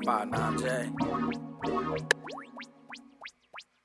about now, Jay?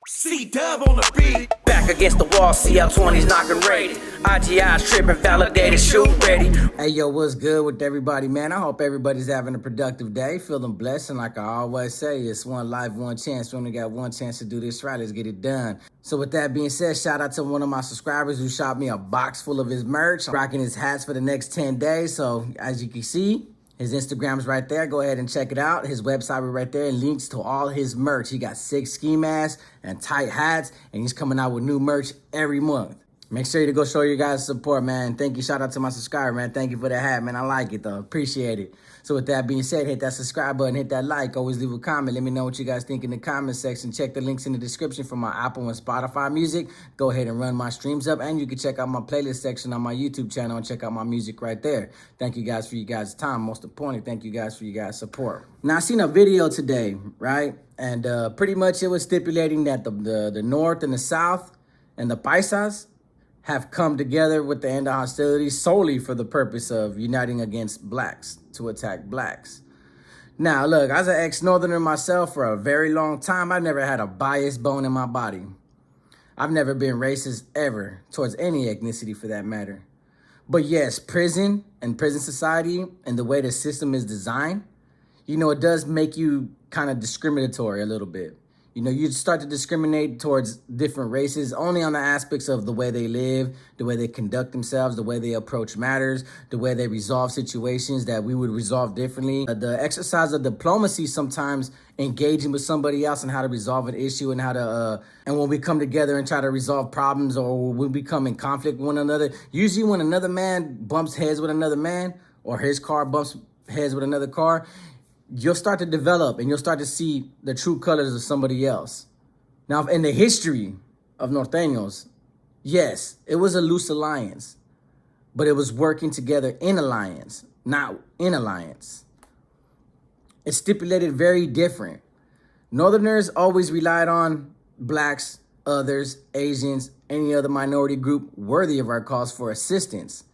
C-Dub on the beat. Back against the wall, CL20's knocking rated. IGI's tripping, validated, shoot ready. Hey, yo, what's good with everybody, man? I hope everybody's having a productive day, feeling blessed, and like I always say, it's one life, one chance. We only got one chance to do this right. Let's get it done. So with that being said, shout out to one of my subscribers who shot me a box full of his merch. I'm rocking his hats for the next 10 days. So as you can see, his Instagram's right there. Go ahead and check it out. His website right there and links to all his merch. He got 6 ski masks and tight hats, and he's coming out with new merch every month. Make sure you to go show your guys support, man. Thank you. Shout out to my subscriber, man. Thank you for the hat, man. I like it, though. Appreciate it. So with that being said, hit that subscribe button, hit that like. Always leave a comment. Let me know what you guys think in the comment section. Check the links in the description for my Apple and Spotify music. Go ahead and run my streams up, and you can check out my playlist section on my YouTube channel and check out my music right there. Thank you guys for you guys' time. Most importantly, thank you guys for you guys' support. Now, I seen a video today, right? And pretty much it was stipulating that the North and the South and the Paisas have come together with the end of hostilities solely for the purpose of uniting against blacks, to attack blacks. Now, look, I was an ex-Northerner myself for a very long time. I've never had a biased bone in my body. I've never been racist ever towards any ethnicity for that matter. But yes, prison and prison society and the way the system is designed, you know, it does make you kind of discriminatory a little bit. You know, you start to discriminate towards different races only on the aspects of the way they live, the way they conduct themselves, the way they approach matters, the way they resolve situations that we would resolve differently. The exercise of diplomacy, sometimes engaging with somebody else and how to resolve an issue and how to, and when we come together and try to resolve problems or when we become in conflict with one another, usually when another man bumps heads with another man or his car bumps heads with another car, you'll start to develop and you'll start to see the true colors of somebody else. Now, in the history of Norteños, yes, it was a loose alliance, but it was working together in alliance, not in alliance. It's stipulated very different. Northerners always relied on blacks, others, Asians, any other minority group worthy of our cause for assistance,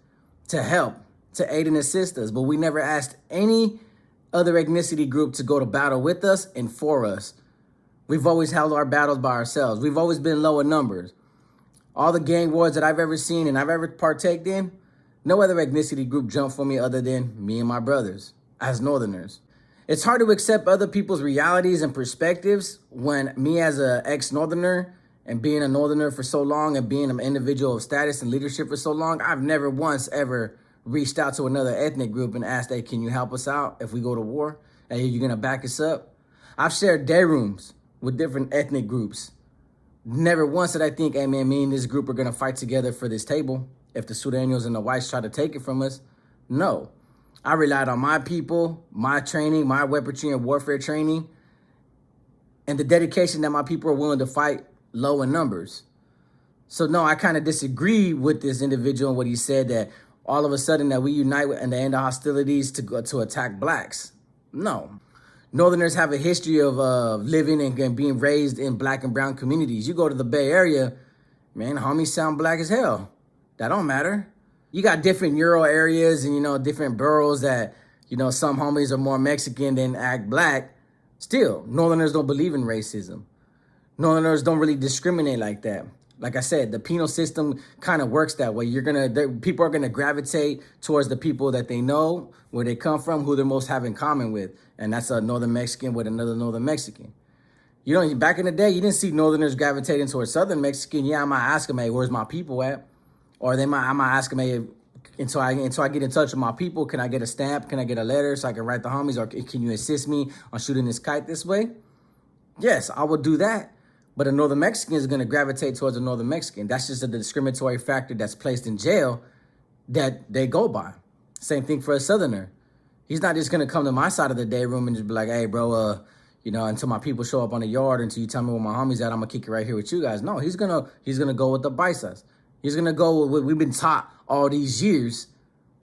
to help, to aid and assist us, but we never asked any other ethnicity group to go to battle with us and for us. We've always held our battles by ourselves. We've always been low in numbers. All the gang wars that I've ever seen and I've ever partaked in, no other ethnicity group jumped for me other than me and my brothers as Northerners. It's hard to accept other people's realities and perspectives when me as an ex-Northerner and being a Northerner for so long and being an individual of status and leadership for so long, I've never once ever reached out to another ethnic group and asked, hey, can you help us out if we go to war? Hey, you gonna back us up? I've shared day rooms with different ethnic groups. Never once did I think, hey man, me and this group are gonna fight together for this table if the Sudanos and the whites try to take it from us. No, I relied on my people, my training, my weaponry and warfare training, and the dedication that my people are willing to fight low in numbers. So no, I kind of disagree with this individual and what he said that all of a sudden that we unite and the end of hostilities to attack blacks. No. Northerners have a history of living and being raised in black and brown communities. You go to the Bay Area, man, homies sound black as hell. That don't matter. You got different Euro areas and, you know, different boroughs that, you know, some homies are more Mexican than act black. Still, Northerners don't believe in racism. Northerners don't really discriminate like that. Like I said, the penal system kind of works that way. People are gonna gravitate towards the people that they know, where they come from, who they're most have in common with, and that's a Northern Mexican with another Northern Mexican. You know, back in the day, you didn't see Northerners gravitating towards Southern Mexican. Yeah, I might ask them, hey, where's my people at? Or I might ask them, hey, until I get in touch with my people, can I get a stamp? Can I get a letter so I can write the homies? Or can you assist me on shooting this kite this way? Yes, I will do that. But a Northern Mexican is going to gravitate towards a Northern Mexican. That's just a discriminatory factor that's placed in jail that they go by. Same thing for a Southerner. He's not just going to come to my side of the day room and just be like, hey, bro, you know, until my people show up on the yard, until you tell me where my homies at, I'm going to kick it right here with you guys. No, he's going to go with the Paisas. He's going to go with what we've been taught all these years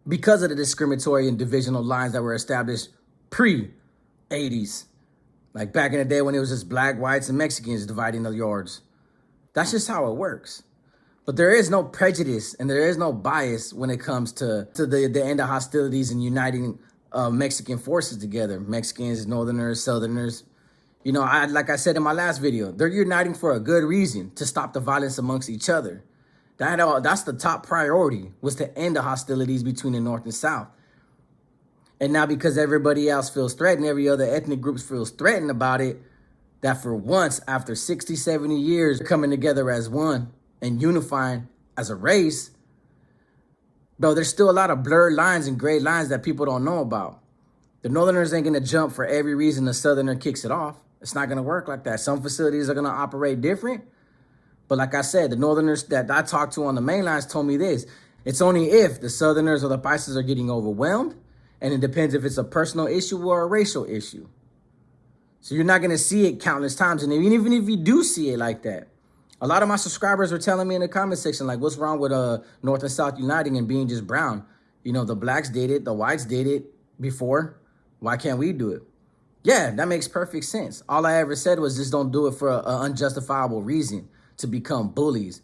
because of the discriminatory and divisional lines that were established pre-80s. Like back in the day when it was just black, whites, and Mexicans dividing the yards. That's just how it works. But there is no prejudice and there is no bias when it comes to the end of hostilities and uniting Mexican forces together. Mexicans, Northerners, Southerners. You know, like I said in my last video, they're uniting for a good reason, to stop the violence amongst each other. That's the top priority, was to end the hostilities between the North and South. And now because everybody else feels threatened, every other ethnic group feels threatened about it, that for once, after 60, 70 years, coming together as one and unifying as a race, bro, there's still a lot of blurred lines and gray lines that people don't know about. The Northerners ain't gonna jump for every reason the Southerner kicks it off. It's not gonna work like that. Some facilities are gonna operate different. But like I said, the Northerners that I talked to on the main lines told me this: it's only if the Southerners or the Paisas are getting overwhelmed, and it depends if it's a personal issue or a racial issue. So you're not gonna see it countless times. And even if you do see it like that, a lot of my subscribers were telling me in the comment section, like, what's wrong with North and South uniting and being just brown? You know, the blacks did it, the whites did it before. Why can't we do it? Yeah, that makes perfect sense. All I ever said was just don't do it for an unjustifiable reason, to become bullies,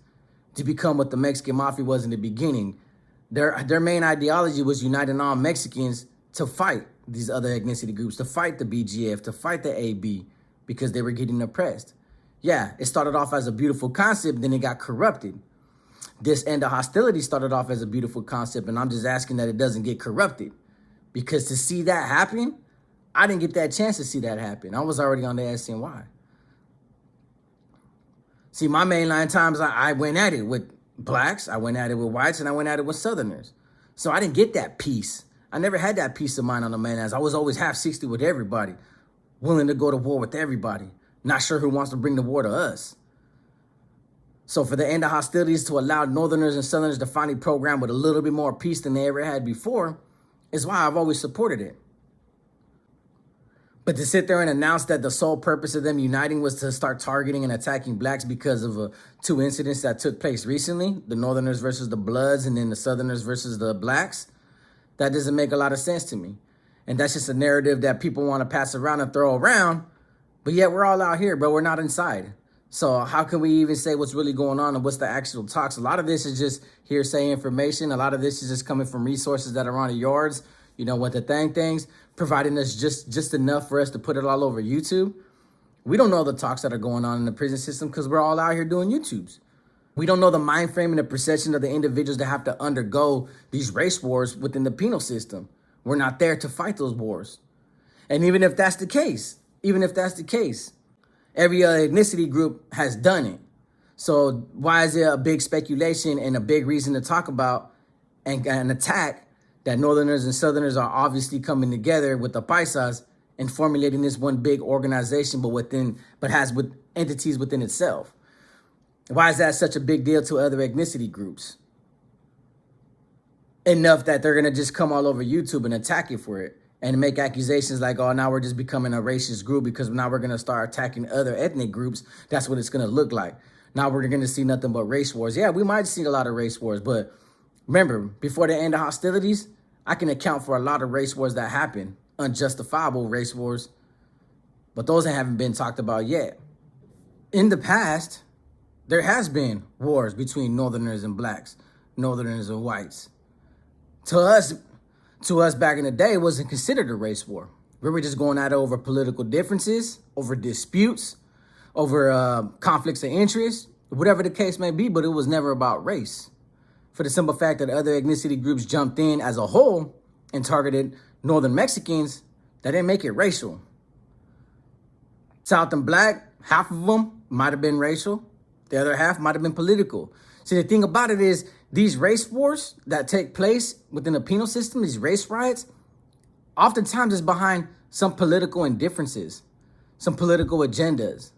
to become what the Mexican mafia was in the beginning. Their main ideology was uniting all Mexicans to fight these other ethnicity groups, to fight the BGF, to fight the AB, because they were getting oppressed. Yeah, it started off as a beautiful concept, then it got corrupted. This end of hostility started off as a beautiful concept, and I'm just asking that it doesn't get corrupted. Because to see that happen, I didn't get that chance to see that happen. I was already on the SNY. See, my mainline times, I went at it with blacks, I went at it with whites, and I went at it with Southerners. So I didn't get that peace. I never had that peace of mind on the mainlines. I was always half 60 with everybody, willing to go to war with everybody, not sure who wants to bring the war to us. So for the end of hostilities to allow Northerners and Southerners to finally program with a little bit more peace than they ever had before is why I've always supported it. But to sit there and announce that the sole purpose of them uniting was to start targeting and attacking blacks because of 2 incidents that took place recently, the Northerners versus the Bloods and then the Southerners versus the blacks, that doesn't make a lot of sense to me. And that's just a narrative that people want to pass around and throw around, but yet we're all out here, bro. We're not inside. So how can we even say what's really going on and what's the actual talks? A lot of this is just hearsay information. A lot of this is just coming from resources that are on the yards, you know, what the things, providing us just enough for us to put it all over YouTube. We don't know the talks that are going on in the prison system because we're all out here doing YouTubes. We don't know the mind frame and the perception of the individuals that have to undergo these race wars within the penal system. We're not there to fight those wars. And even if that's the case, every other ethnicity group has done it. So why is there a big speculation and a big reason to talk about and attack that Northerners and Southerners are obviously coming together with the Paisas and formulating this one big organization, but has with entities within itself? Why is that such a big deal to other ethnicity groups? Enough that they're gonna just come all over YouTube and attack it for it and make accusations like, oh, now we're just becoming a racist group because now we're gonna start attacking other ethnic groups. That's what it's gonna look like. Now we're gonna see nothing but race wars. Yeah, we might see a lot of race wars, but remember, before the end of hostilities, I can account for a lot of race wars that happen, unjustifiable race wars, but those haven't been talked about yet. In the past, there has been wars between Northerners and blacks, Northerners and whites. To us back in the day, it wasn't considered a race war. We were just going at it over political differences, over disputes, over conflicts of interest, whatever the case may be, but it was never about race. For the simple fact that other ethnicity groups jumped in as a whole and targeted Northern Mexicans, that didn't make it racial. South and black, half of them might have been racial. The other half might have been political. See, the thing about it is these race wars that take place within the penal system, these race riots, oftentimes is behind some political indifferences, some political agendas.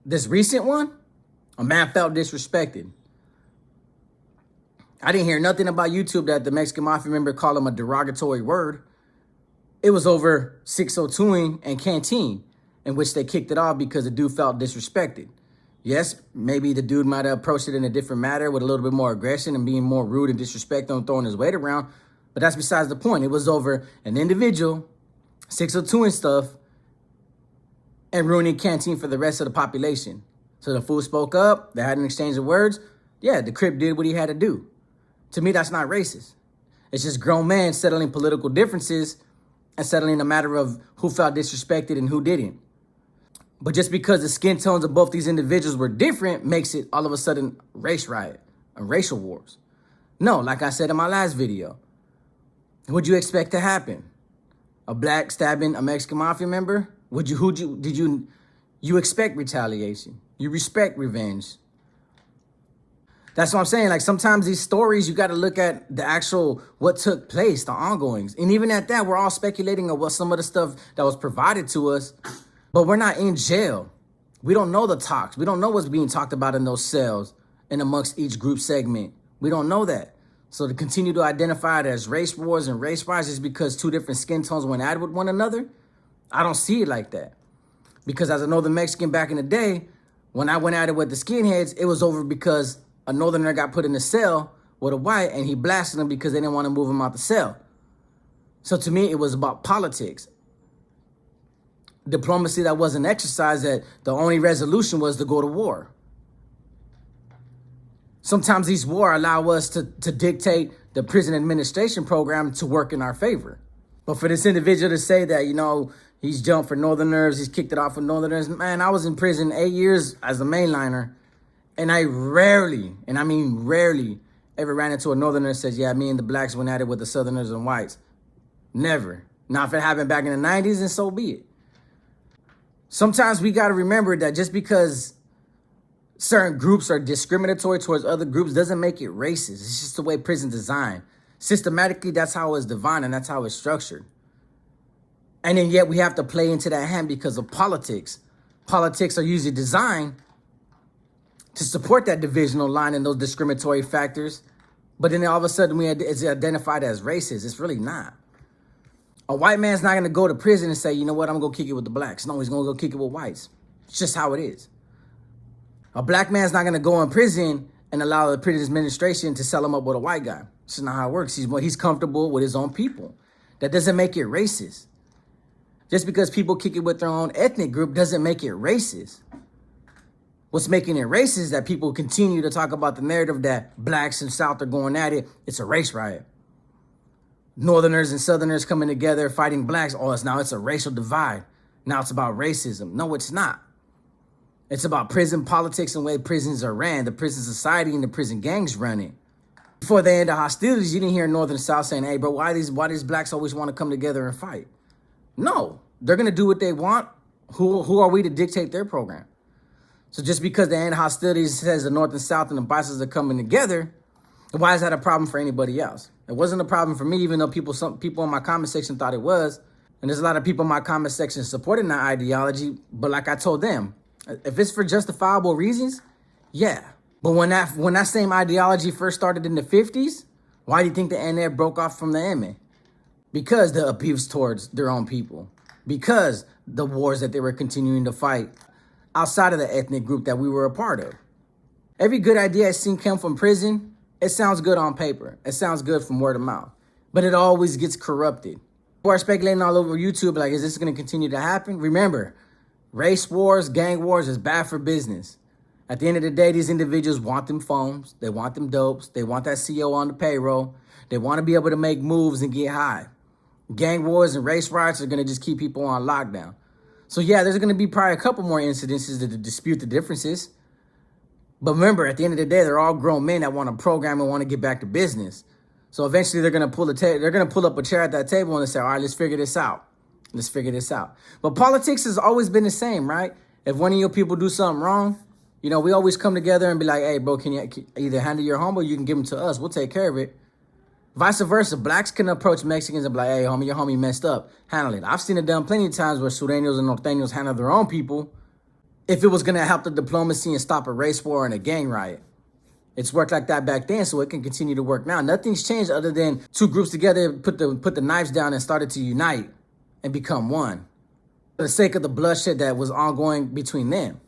This recent one, a man felt disrespected. I didn't hear nothing about YouTube that the Mexican Mafia member called him a derogatory word. It was over 602ing and canteen, in which they kicked it off because the dude felt disrespected. Yes, maybe the dude might have approached it in a different manner with a little bit more aggression and being more rude and disrespectful and throwing his weight around, but that's besides the point. It was over an individual 602ing stuff and ruining canteen for the rest of the population. So the fool spoke up, they had an exchange of words. Yeah, the Crip did what he had to do. To me, that's not racist. It's just grown men settling political differences and settling a matter of who felt disrespected and who didn't. But just because the skin tones of both these individuals were different makes it all of a sudden race riot and racial wars. No, like I said in my last video, what'd you expect to happen? A black stabbing a Mexican mafia member? You expect retaliation. You respect revenge. That's what I'm saying. Like, sometimes these stories, you got to look at the actual, what took place, the ongoings. And even at that, we're all speculating on what some of the stuff that was provided to us, but we're not in jail. We don't know the talks. We don't know what's being talked about in those cells and amongst each group segment. We don't know that. So to continue to identify it as race wars and race riots is because two different skin tones went at it with one another, I don't see it like that. Because as a Northern Mexican back in the day, when I went at it with the skinheads, it was over because a Northerner got put in a cell with a white and he blasted them because they didn't want to move him out the cell. So to me, it was about politics. Diplomacy that wasn't exercised, that the only resolution was to go to war. Sometimes these wars allow us to dictate the prison administration program to work in our favor. But for this individual to say that, you know, he's jumped for Northerners, he's kicked it off for Northerners. Man, I was in prison 8 years as a mainliner, and I rarely, and I mean rarely, ever ran into a Northerner that says, yeah, me and the blacks went at it with the Southerners and whites. Never. Now, if it happened back in the 90s, then so be it. Sometimes we got to remember that just because certain groups are discriminatory towards other groups doesn't make it racist. It's just the way prison's designed. Systematically, that's how it's defined and that's how it's structured. And then yet we have to play into that hand because of politics. Politics are usually designed to support that divisional line and those discriminatory factors. But then all of a sudden it's identified as racist. It's really not. A white man's not going to go to prison and say, you know what, I'm going to go kick it with the blacks. No, he's going to go kick it with whites. It's just how it is. A black man's not going to go in prison and allow the prison administration to sell him up with a white guy. It's not how it works. He's comfortable with his own people. That doesn't make it racist. Just because people kick it with their own ethnic group doesn't make it racist. What's making it racist is that people continue to talk about the narrative that blacks and South are going at it. It's a race riot. Northerners and Southerners coming together fighting blacks. Oh, it's a racial divide. Now it's about racism. No, it's not. It's about prison politics and the way prisons are ran, the prison society and the prison gangs run it. Before the end of hostilities, you didn't hear North and South saying, hey, bro, why these blacks always want to come together and fight? No, they're going to do what they want. Who are we to dictate their program? So just because the end of hostilities says the North and South and the bosses are coming together, why is that a problem for anybody else? It wasn't a problem for me, even though some people in my comment section thought it was. And there's a lot of people in my comment section supporting that ideology. But like I told them, if it's for justifiable reasons, yeah. But when that same ideology first started in the 50s, why do you think the NF broke off from the MA? Because the abuse towards their own people. Because the wars that they were continuing to fight outside of the ethnic group that we were a part of. Every good idea I've seen come from prison, it sounds good on paper. It sounds good from word of mouth. But it always gets corrupted. People are speculating all over YouTube, like, is this going to continue to happen? Remember, race wars, gang wars is bad for business. At the end of the day, these individuals want them phones. They want them dopes. They want that CO on the payroll. They want to be able to make moves and get high. Gang wars and race riots are going to just keep people on lockdown. So yeah, there's going to be probably a couple more incidences to dispute the differences. But remember, at the end of the day, they're all grown men that want to program and want to get back to business. So eventually they're going to pull up a chair at that table and say, all right, let's figure this out. Let's figure this out. But politics has always been the same, right? If one of your people do something wrong, you know, we always come together and be like, hey, bro, can you either handle your home or you can give them to us. We'll take care of it. Vice versa, blacks can approach Mexicans and be like, hey, homie, your homie messed up. Handle it. I've seen it done plenty of times where Sureños and Norteños handle their own people if it was going to help the diplomacy and stop a race war and a gang riot. It's worked like that back then, so it can continue to work now. Nothing's changed other than two groups together put the knives down and started to unite and become one for the sake of the bloodshed that was ongoing between them.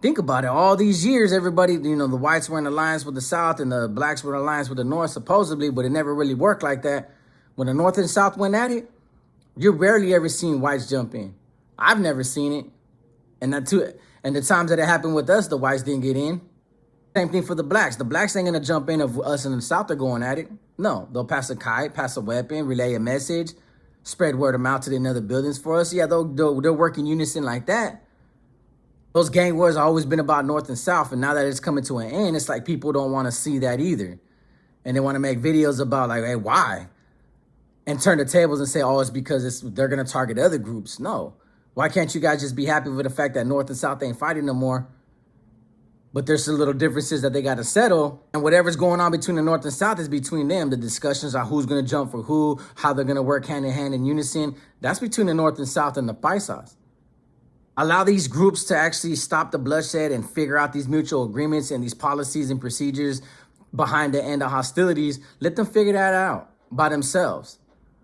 Think about it. All these years, everybody, you know, the whites were in alliance with the South and the blacks were in alliance with the North, supposedly, but it never really worked like that. When the North and South went at it, you rarely ever seen whites jump in. I've never seen it. And the times that it happened with us, the whites didn't get in. Same thing for the blacks. The blacks ain't going to jump in if us and the South are going at it. No, they'll pass a kite, pass a weapon, relay a message, spread word of mouth to the other buildings for us. Yeah, they'll work in unison like that. Those gang wars have always been about North and South, and now that it's coming to an end, it's like people don't want to see that either. And they want to make videos about like, hey, why? And turn the tables and say, oh, it's because they're going to target other groups. No. Why can't you guys just be happy with the fact that North and South ain't fighting no more? But there's some little differences that they got to settle. And whatever's going on between the North and South is between them. The discussions on who's going to jump for who, how they're going to work hand in hand in unison, that's between the North and South and the Paisas. Allow these groups to actually stop the bloodshed and figure out these mutual agreements and these policies and procedures behind the end of hostilities. Let them figure that out by themselves.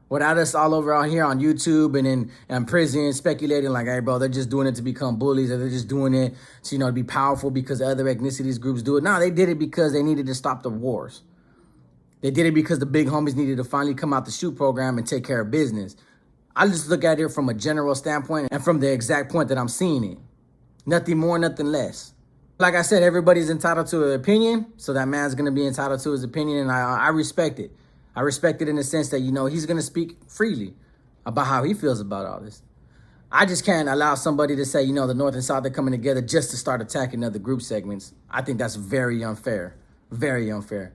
Without us all over out here on YouTube and in prison speculating like, hey, bro, they're just doing it to become bullies, or they're just doing it to, to be powerful because other ethnicities groups do it. No, they did it because they needed to stop the wars. They did it because the big homies needed to finally come out the shoot program and take care of business. I just look at it from a general standpoint and from the exact point that I'm seeing it. Nothing more, nothing less. Like I said, everybody's entitled to an opinion, so that man's going to be entitled to his opinion, and I respect it. I respect it in the sense that, he's going to speak freely about how he feels about all this. I just can't allow somebody to say, the North and South are coming together just to start attacking other group segments. I think that's very unfair. Very unfair.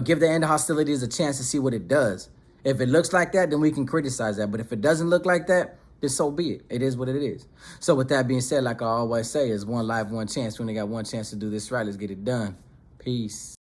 Give the end of hostilities a chance to see what it does. If it looks like that, then we can criticize that. But if it doesn't look like that, then so be it. It is what it is. So with that being said, like I always say, it's one life, one chance. We only got one chance to do this right. Let's get it done. Peace.